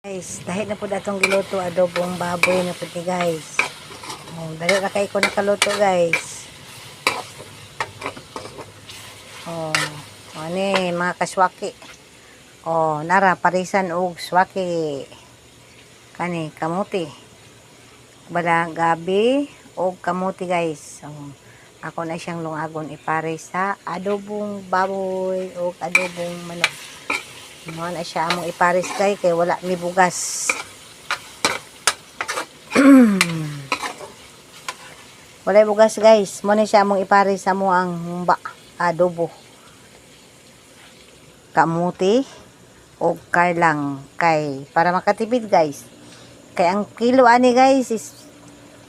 Guys, dahil na po datong giluto adobong baboy na puti guys. Oh, dali ra kay ko nakaluto guys. Oh, ani mga kaswaki. Oh, nara parisan og swaki. Kani kamuti. Bala gabi og kamuti guys. Oh, ako na siyang lungagon ipare sa adobong baboy og adobong manok. Mga na siya among ipares kay wala mi bugas. Wala bugas guys. Mo ni siya among ipares sa mo ang adobo. Kamuti o karlang kay para makatipid guys. Kay ang kilo ani guys is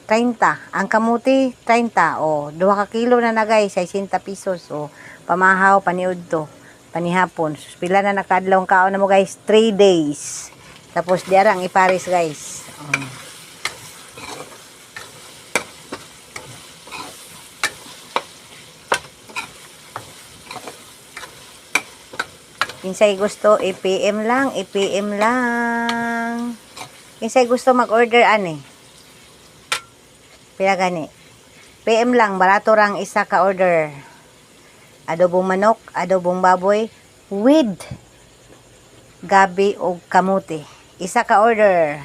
30. Ang kamuti 30 o 2 ka kilo na guys 60 pesos o pamahaw paniud to. Panihapon. Pila na nakadlawng kaon na mo guys? 3 days. Tapos diara ang ipares guys. Kinsay gusto, i-PM lang. I-PM lang. Kinsay gusto mag-order ani? Pila gani? PM lang. Barato rang isa ka order. Adobong manok, adobong baboy with gabi o kamuti. Isa ka order.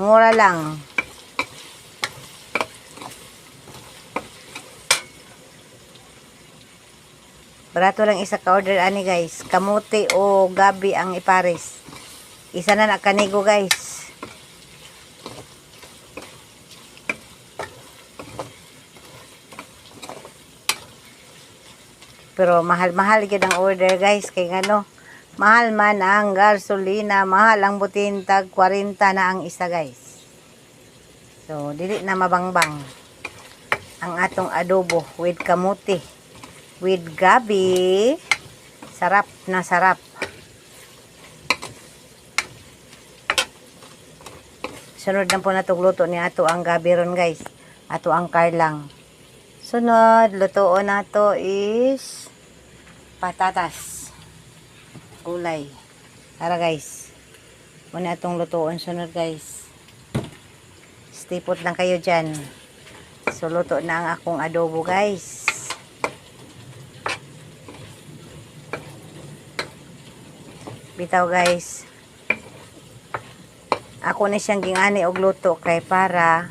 Mura lang. Barato lang isa ka order ani guys. Kamuti o gabi ang ipares. Isa na nakanigo guys. Pero mahal-mahal gyud ang order guys kay ngano mahal man ang gasolina, mahal ang butin tag 40 na ang isa guys. So dili na mabangbang ang atong adobo with kamuti with gabi. Sarap na sarap. Sunod na po natong luto ni ato ang gabi ron guys. Ato ang karlang. Sunod lutoon nato is patatas. Gulay. Tara guys. Muna itong lutoon sunod guys. Stipot lang kayo dyan. So luto na ang akong adobo guys. Bitaw guys. Ako na siyang gingani og luto kay para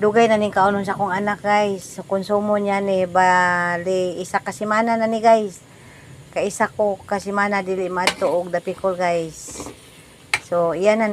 dugay na ning kaunon sa akong anak guys. So konsumo niya ni bali isa ka semana na ni guys. Kay isa ko ka semana dili madto og dapikol guys. So iyan na